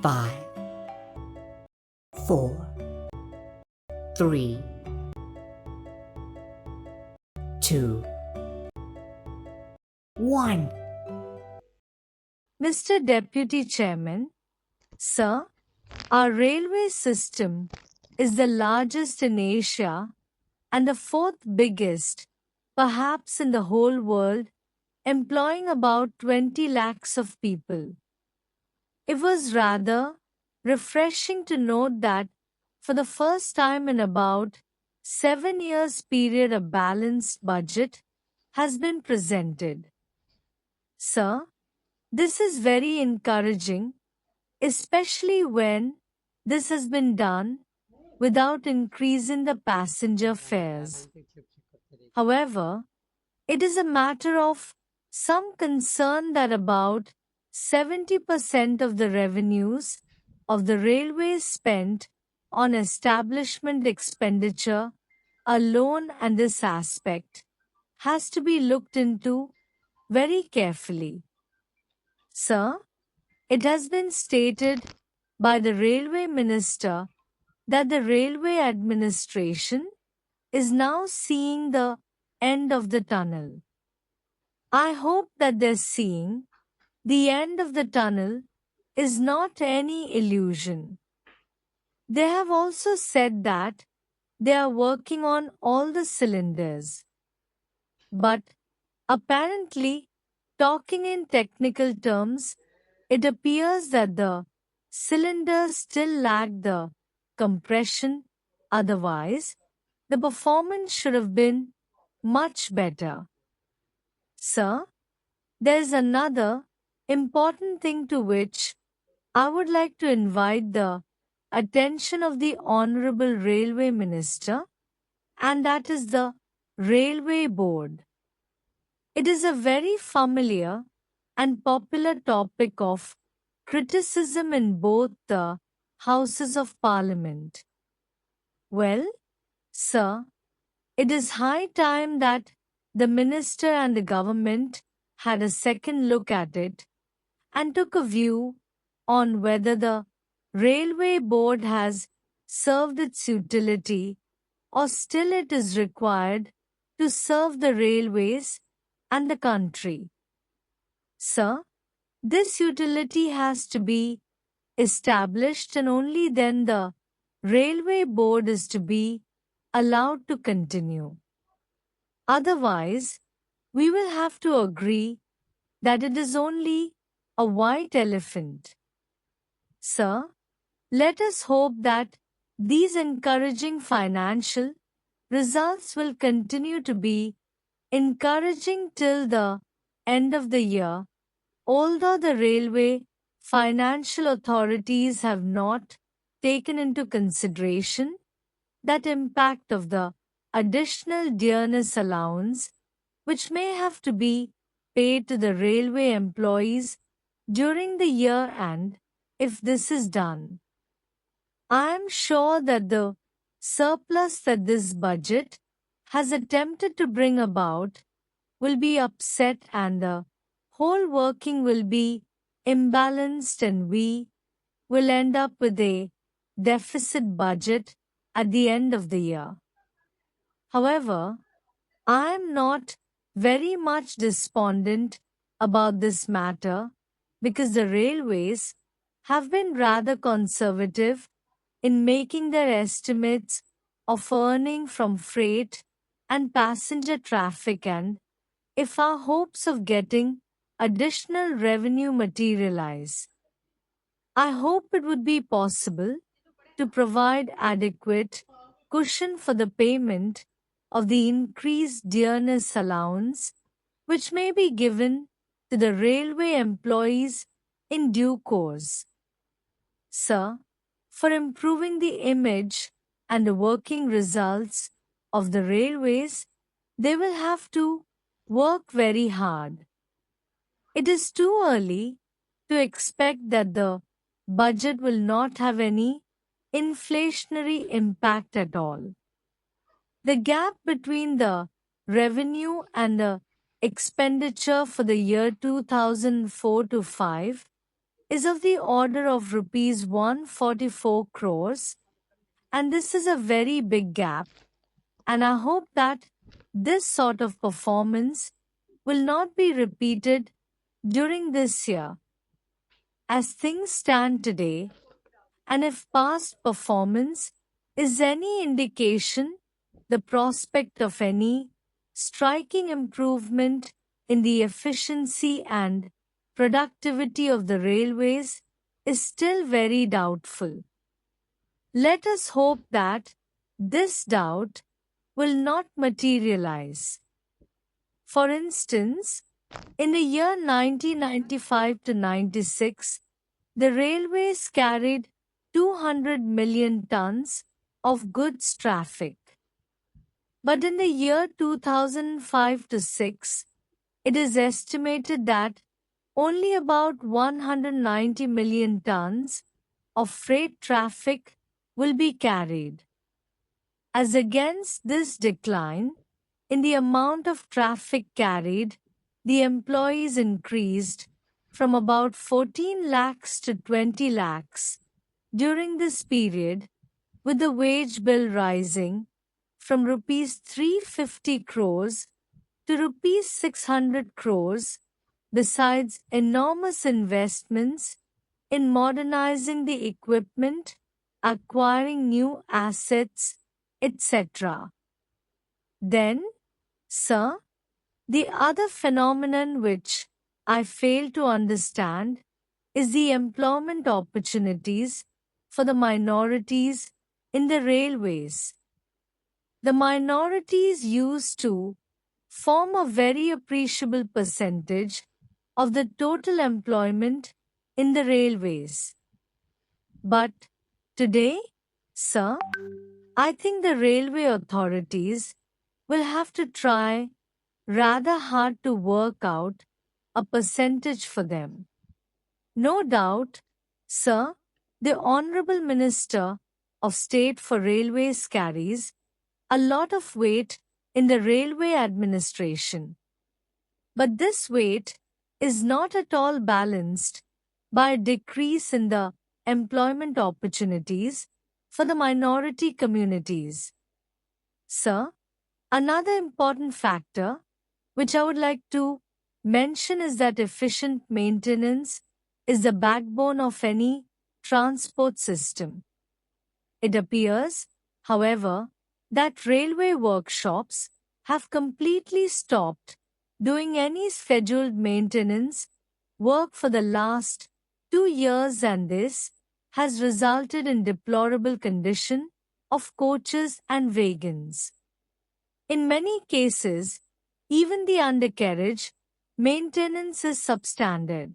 5, 4, 3, 2, 1. Mr. Deputy Chairman, Sir, our railway system is the largest in Asia and the fourth biggest, perhaps in the whole world, employing about 20 lakhs of people. It was rather refreshing to note that for the first time in about 7 years period a balanced budget has been presented. Sir, this is very encouraging, especially when this has been done without increasing the passenger fares. However, it is a matter of some concern that about 70% of the revenues of the railways spent on establishment expenditure alone, and this aspect has to be looked into very carefully. Sir, it has been stated by the Railway Minister that the railway administration is now seeing the end of the tunnel. I hope that they're seeing the end of the tunnel is not any illusion. They have also said that they are working on all the cylinders. But apparently, talking in technical terms, it appears that the cylinders still lack the compression, otherwise, the performance should have been much better. Sir, there is another important thing to which I would like to invite the attention of the Honorable Railway Minister, and that is the Railway Board. It is a very familiar and popular topic of criticism in both the Houses of Parliament. Well, sir, it is high time that the Minister and the government had a second look at it and took a view on whether the Railway Board has served its utility or still it is required to serve the railways and the country. Sir, this utility has to be established and only then the Railway Board is to be allowed to continue. Otherwise, we will have to agree that it is only a white elephant. Sir, let us hope that these encouraging financial results will continue to be encouraging till the end of the year, although the railway financial authorities have not taken into consideration that impact of the additional dearness allowance which may have to be paid to the railway employees during the year, and if this is done, I am sure that the surplus that this budget has attempted to bring about will be upset and the whole working will be imbalanced and we will end up with a deficit budget at the end of the year. However, I am not very much despondent about this matter because the railways have been rather conservative in making their estimates of earning from freight and passenger traffic, and if our hopes of getting additional revenue materialize, I hope it would be possible to provide adequate cushion for the payment of the increased dearness allowance which may be given to the railway employees in due course. Sir, for improving the image and the working results of the railways, they will have to work very hard. It is too early to expect that the budget will not have any inflationary impact at all. The gap between the revenue and the expenditure for the year 2004 to 5 is of the order of rupees 144 crores, and this is a very big gap, and I hope that this sort of performance will not be repeated during this year. As things stand today, and if past performance is any indication, the prospect of any striking improvement in the efficiency and productivity of the railways is still very doubtful. Let us hope that this doubt will not materialize. For instance, in the year 1995 to 96, the railways carried 200 million tons of goods traffic. But in the year 2005 to 6, it is estimated that only about 190 million tons of freight traffic will be carried. As against this decline in the amount of traffic carried, the employees increased from about 14 lakhs to 20 lakhs during this period, with the wage bill rising from rupees 350 crores to rupees 600 crores, besides enormous investments in modernizing the equipment, acquiring new assets, etc. Then, sir, the other phenomenon which I fail to understand is the employment opportunities for the minorities in the railways. The minorities used to form a very appreciable percentage of the total employment in the railways. But today, sir, I think the railway authorities will have to try rather hard to work out a percentage for them. No doubt, sir, the Honorable Minister of State for Railways carries a lot of weight in the railway administration. But this weight is not at all balanced by a decrease in the employment opportunities for the minority communities. Sir, another important factor which I would like to mention is that efficient maintenance is the backbone of any transport system. It appears, however, that railway workshops have completely stopped doing any scheduled maintenance work for the last 2 years, and this has resulted in deplorable condition of coaches and wagons. In many cases, even the undercarriage maintenance is substandard.